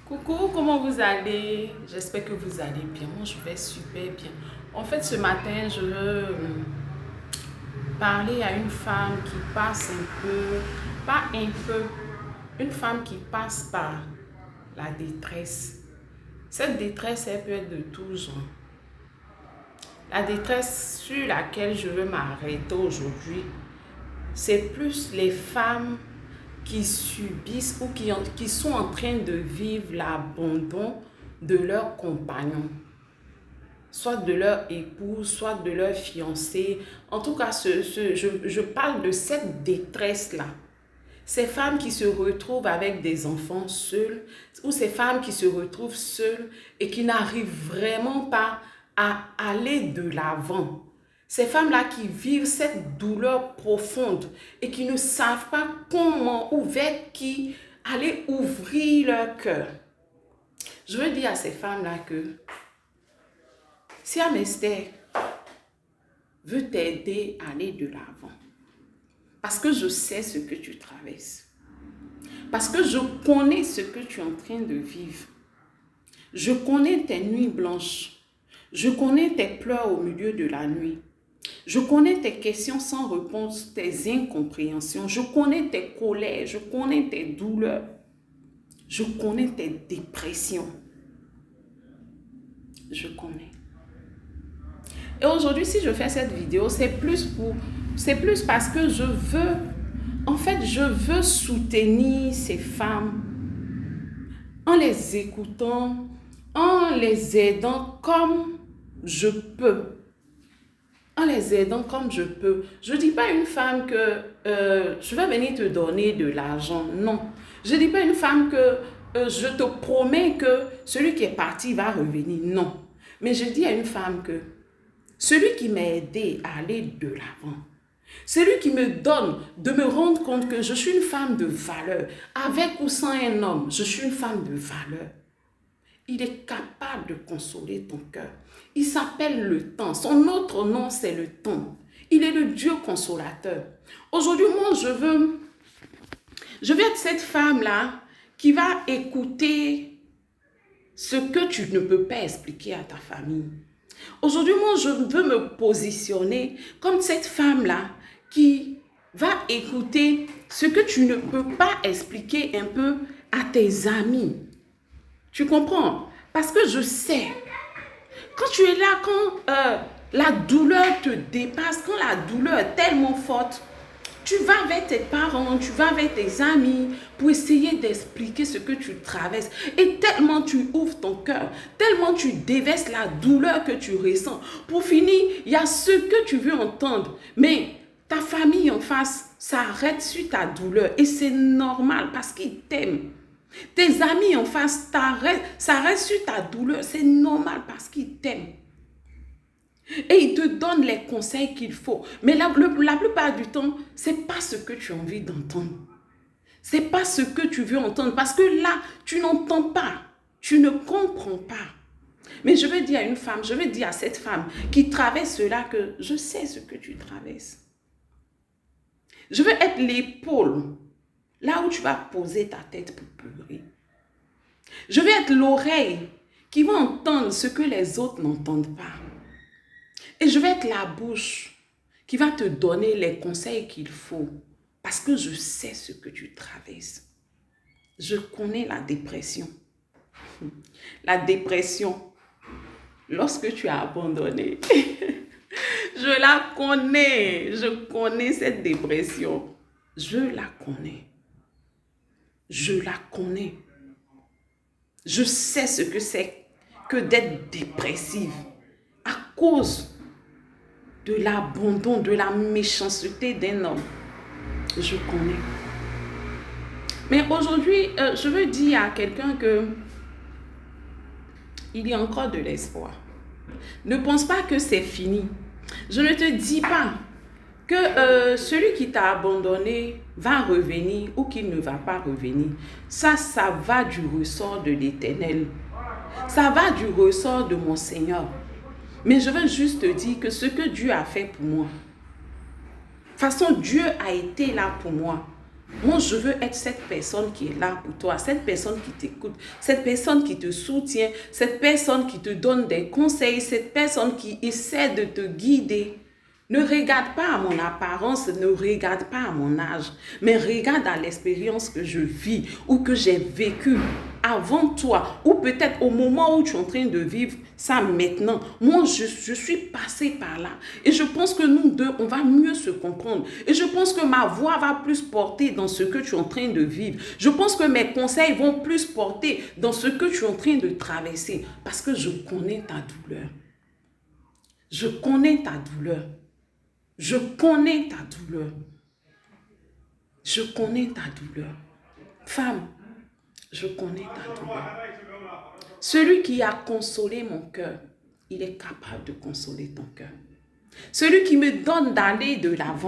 Coucou, comment vous allez? J'espère que vous allez bien. Moi, je vais super bien. En fait, ce matin, je veux parler à une femme qui passe un peu, pas un peu, une femme qui passe par la détresse. Cette détresse, elle peut être de tous genres. La détresse sur laquelle je veux m'arrêter aujourd'hui, c'est plus les femmes qui subissent ou qui sont en train de vivre l'abandon de leur compagnon, soit de leur épouse, soit de leur fiancé. En tout cas, je parle de cette détresse-là. Ces femmes qui se retrouvent avec des enfants seules, ou ces femmes qui se retrouvent seules et qui n'arrivent vraiment pas à aller de l'avant. Ces femmes-là qui vivent cette douleur profonde et qui ne savent pas comment ou vers qui aller ouvrir leur cœur. Je veux dire à ces femmes-là que si Esther veut t'aider à aller de l'avant, parce que je sais ce que tu traverses, parce que je connais ce que tu es en train de vivre, je connais tes nuits blanches, je connais tes pleurs au milieu de la nuit, je connais tes questions sans réponse, tes incompréhensions, je connais tes colères, je connais tes douleurs, je connais tes dépressions, je connais. Et aujourd'hui, si je fais cette vidéo, c'est plus parce que je veux soutenir ces femmes en les écoutant, en les aidant comme je peux. En les aidant comme je peux. Je ne dis pas à une femme que je vais venir te donner de l'argent. Non. Je ne dis pas à une femme que je te promets que celui qui est parti va revenir. Non. Mais je dis à une femme que celui qui m'a aidé à aller de l'avant, celui qui me donne de me rendre compte que je suis une femme de valeur, avec ou sans un homme, je suis une femme de valeur. Il est capable de consoler ton cœur. Il s'appelle le temps. Son autre nom, c'est le temps. Il est le Dieu consolateur. Aujourd'hui, moi, je veux être cette femme-là qui va écouter ce que tu ne peux pas expliquer à ta famille. Aujourd'hui, moi, je veux me positionner comme cette femme-là qui va écouter ce que tu ne peux pas expliquer un peu à tes amis. Tu comprends? Parce que je sais, quand tu es là, quand la douleur te dépasse, quand la douleur est tellement forte, tu vas vers tes parents, tu vas vers tes amis pour essayer d'expliquer ce que tu traverses. Et tellement tu ouvres ton cœur, tellement tu déverses la douleur que tu ressens. Pour finir, il y a ce que tu veux entendre, mais ta famille en face s'arrête sur ta douleur. Et c'est normal parce qu'ils t'aiment. Tes amis en face s'arrêtent sur ta douleur. C'est normal parce qu'ils t'aiment. Et ils te donnent les conseils qu'il faut. Mais la plupart du temps, ce n'est pas ce que tu as envie d'entendre. Ce n'est pas ce que tu veux entendre. Parce que là, tu n'entends pas. Tu ne comprends pas. Mais je veux dire à une femme, je veux dire à cette femme qui traverse cela que je sais ce que tu traverses. Je veux être l'épaule, là où tu vas poser ta tête pour pleurer. Je veux être l'oreille qui va entendre ce que les autres n'entendent pas. Et je vais être la bouche qui va te donner les conseils qu'il faut. Parce que je sais ce que tu traverses. Je connais la dépression. La dépression, lorsque tu as abandonné. Je la connais. Je connais cette dépression. Je la connais. Je la connais. Je sais ce que c'est que d'être dépressive à cause de l'abandon, de la méchanceté d'un homme. Je connais. Mais aujourd'hui, je veux dire à quelqu'un que il y a encore de l'espoir. Ne pense pas que c'est fini. Je ne te dis pas que celui qui t'a abandonné va revenir ou qu'il ne va pas revenir. Ça va du ressort de l'Éternel. Ça va du ressort de mon Seigneur. Mais je veux juste te dire que ce que Dieu a fait pour moi, de toute façon, Dieu a été là pour moi. Moi, je veux être cette personne qui est là pour toi, cette personne qui t'écoute, cette personne qui te soutient, cette personne qui te donne des conseils, cette personne qui essaie de te guider. Ne regarde pas à mon apparence, ne regarde pas à mon âge, mais regarde à l'expérience que je vis ou que j'ai vécue avant toi, ou peut-être au moment où tu es en train de vivre ça maintenant. Moi, je suis passée par là. Et je pense que nous deux, on va mieux se comprendre. Et je pense que ma voix va plus porter dans ce que tu es en train de vivre. Je pense que mes conseils vont plus porter dans ce que tu es en train de traverser. Parce que je connais ta douleur. Je connais ta douleur. Je connais ta douleur. Je connais ta douleur. Femme, je connais ta douleur. Celui qui a consolé mon cœur, il est capable de consoler ton cœur. Celui qui me donne d'aller de l'avant,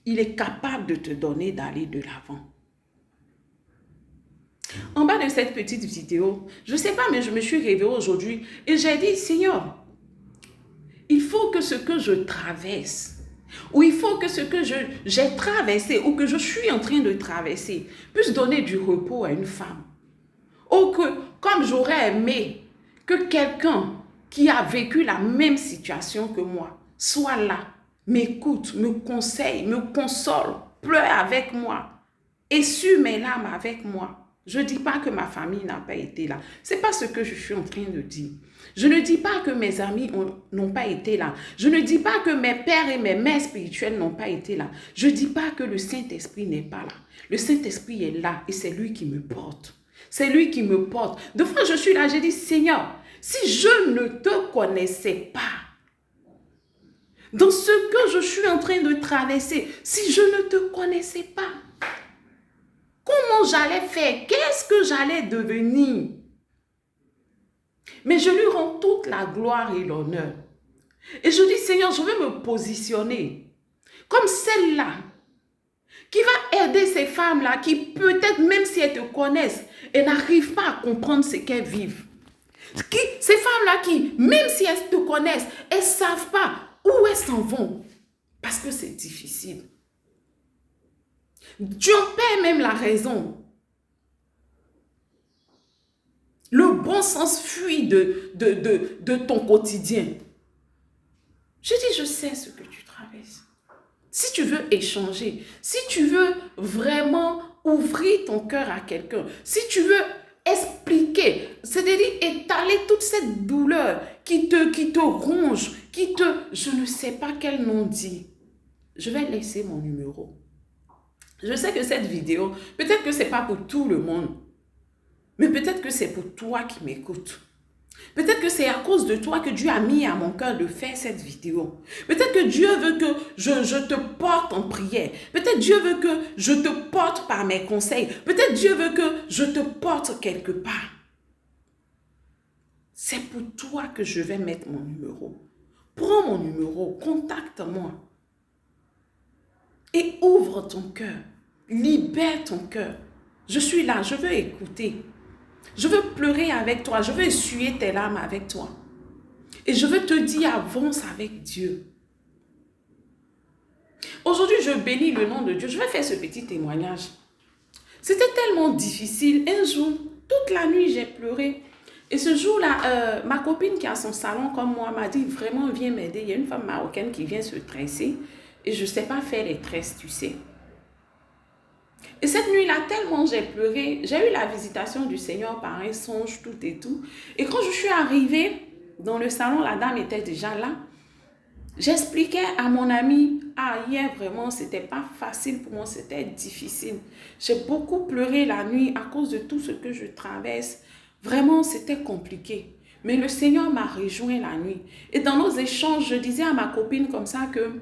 il est capable de te donner d'aller de l'avant. En bas de cette petite vidéo, je ne sais pas, mais je me suis réveillée aujourd'hui et j'ai dit, Seigneur, il faut que ce que je traverse, ou il faut que ce que j'ai traversé ou que je suis en train de traverser puisse donner du repos à une femme. Ou que, comme j'aurais aimé que quelqu'un qui a vécu la même situation que moi soit là, m'écoute, me conseille, me console, pleure avec moi, essuie mes larmes avec moi. Je ne dis pas que ma famille n'a pas été là. Ce n'est pas ce que je suis en train de dire. Je ne dis pas que mes amis n'ont pas été là. Je ne dis pas que mes pères et mes mères spirituelles n'ont pas été là. Je ne dis pas que le Saint-Esprit n'est pas là. Le Saint-Esprit est là et c'est lui qui me porte. C'est lui qui me porte. De fois, je suis là, j'ai dit, Seigneur, si je ne te connaissais pas, dans ce que je suis en train de traverser, si je ne te connaissais pas, comment j'allais faire? Qu'est-ce que j'allais devenir? Mais je lui rends toute la gloire et l'honneur. Et je dis, Seigneur, je vais me positionner comme celle-là qui va aider ces femmes-là qui peut-être, même si elles te connaissent, elles n'arrivent pas à comprendre ce qu'elles vivent. Ces femmes-là qui, même si elles te connaissent, elles ne savent pas où elles s'en vont. Parce que c'est difficile. Tu en perds même la raison. Le bon sens fuit de ton quotidien. Je dis, je sais ce que tu traverses. Si tu veux échanger, si tu veux vraiment ouvrir ton cœur à quelqu'un, si tu veux expliquer, c'est-à-dire étaler toute cette douleur qui te ronge, je ne sais pas quel nom dire, je vais laisser mon numéro. Je sais que cette vidéo, peut-être que ce n'est pas pour tout le monde, mais peut-être que c'est pour toi qui m'écoutes. Peut-être que c'est à cause de toi que Dieu a mis à mon cœur de faire cette vidéo. Peut-être que Dieu veut que je te porte en prière. Peut-être Dieu veut que je te porte par mes conseils. Peut-être Dieu veut que je te porte quelque part. C'est pour toi que je vais mettre mon numéro. Prends mon numéro, contacte-moi. Et ouvre ton cœur. Libère ton cœur. Je suis là, je veux écouter. Je veux pleurer avec toi. Je veux essuyer tes larmes avec toi. Et je veux te dire, avance avec Dieu. Aujourd'hui, je bénis le nom de Dieu. Je vais faire ce petit témoignage. C'était tellement difficile. Un jour, toute la nuit, j'ai pleuré. Et ce jour-là, ma copine qui a son salon comme moi m'a dit, vraiment, viens m'aider. Il y a une femme marocaine qui vient se tresser. Et je ne sais pas faire les tresses, tu sais. Et cette nuit-là, tellement j'ai pleuré, j'ai eu la visitation du Seigneur par un songe, tout et tout. Et quand je suis arrivée dans le salon, la dame était déjà là. J'expliquais à mon ami, hier vraiment, c'était pas facile pour moi, c'était difficile. J'ai beaucoup pleuré la nuit à cause de tout ce que je traverse. Vraiment, c'était compliqué. Mais le Seigneur m'a rejoint la nuit. Et dans nos échanges, je disais à ma copine comme ça que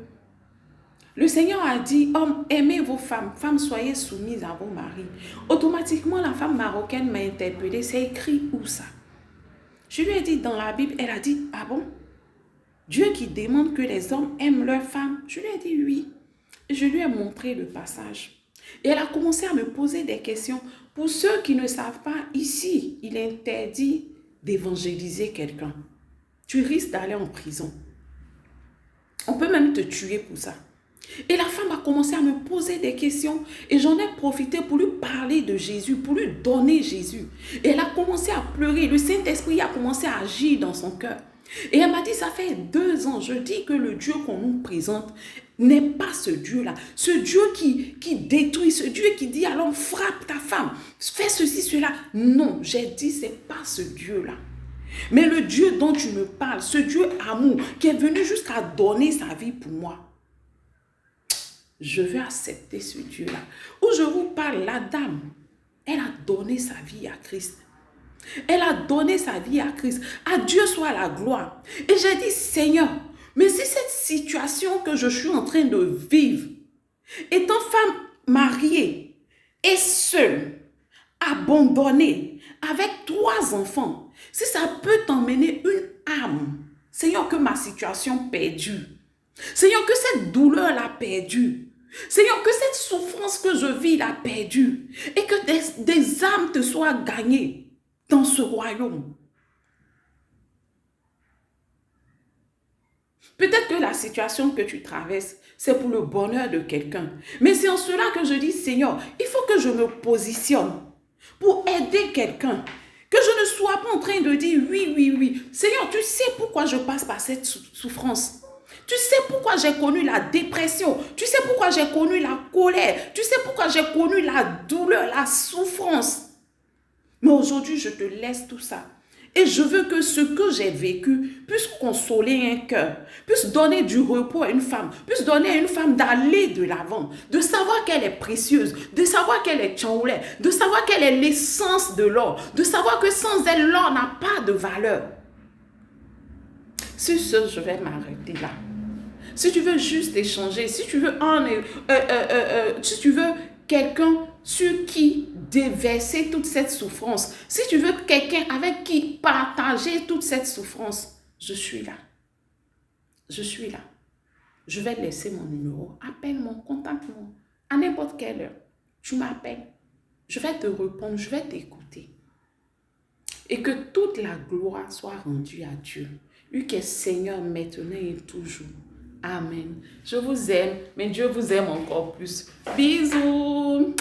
le Seigneur a dit, hommes, aimez vos femmes, femmes, soyez soumises à vos maris. Automatiquement, la femme marocaine m'a interpellée, c'est écrit où ça? Je lui ai dit dans la Bible, elle a dit, ah bon? Dieu qui demande que les hommes aiment leurs femmes. Je lui ai dit oui. Et je lui ai montré le passage. Et elle a commencé à me poser des questions. Pour ceux qui ne savent pas, ici, il est interdit d'évangéliser quelqu'un. Tu risques d'aller en prison. On peut même te tuer pour ça. Et la femme a commencé à me poser des questions et j'en ai profité pour lui parler de Jésus, pour lui donner Jésus. Et elle a commencé à pleurer. Le Saint-Esprit a commencé à agir dans son cœur. Et elle m'a dit, ça fait 2 ans, je dis que le Dieu qu'on nous présente n'est pas ce Dieu-là. Ce Dieu qui détruit, ce Dieu qui dit à l'homme, frappe ta femme, fais ceci, cela. Non, j'ai dit, c'est pas ce Dieu-là. Mais le Dieu dont tu me parles, ce Dieu amour, qui est venu jusqu'à donner sa vie pour moi, je veux accepter ce Dieu-là. Où je vous parle, la dame, elle a donné sa vie à Christ. Elle a donné sa vie à Christ. À Dieu soit la gloire. Et j'ai dit, Seigneur, mais si cette situation que je suis en train de vivre, étant femme mariée et seule, abandonnée, avec 3 enfants, si ça peut t'emmener une âme, Seigneur, que ma situation perdue, Seigneur, que cette douleur l'a perdue, Seigneur, que cette souffrance que je vis l'a perdue, et que des âmes te soient gagnées dans ce royaume. Peut-être que la situation que tu traverses, c'est pour le bonheur de quelqu'un. Mais c'est en cela que je dis, Seigneur, il faut que je me positionne pour aider quelqu'un. Que je ne sois pas en train de dire oui, oui, oui. Seigneur, tu sais pourquoi je passe par cette souffrance. Tu sais pourquoi j'ai connu la dépression. Tu sais pourquoi j'ai connu la colère. Tu sais pourquoi j'ai connu la douleur, la souffrance. Mais aujourd'hui, je te laisse tout ça. Et je veux que ce que j'ai vécu puisse consoler un cœur, puisse donner du repos à une femme, puisse donner à une femme d'aller de l'avant, de savoir qu'elle est précieuse, de savoir qu'elle est tchaoulée, de savoir qu'elle est l'essence de l'or, de savoir que sans elle, l'or n'a pas de valeur. Sur ce, je vais m'arrêter là. Si tu veux juste échanger, si tu veux si tu veux quelqu'un sur qui déverser toute cette souffrance, si tu veux quelqu'un avec qui partager toute cette souffrance, je suis là. Je suis là. Je vais laisser mon numéro. Appelle-moi, contacte-moi. À n'importe quelle heure. Tu m'appelles. Je vais te répondre, je vais t'écouter. Et que toute la gloire soit rendue à Dieu. Lui qui est Seigneur maintenant et toujours. Amen. Je vous aime, mais Dieu vous aime encore plus. Bisous.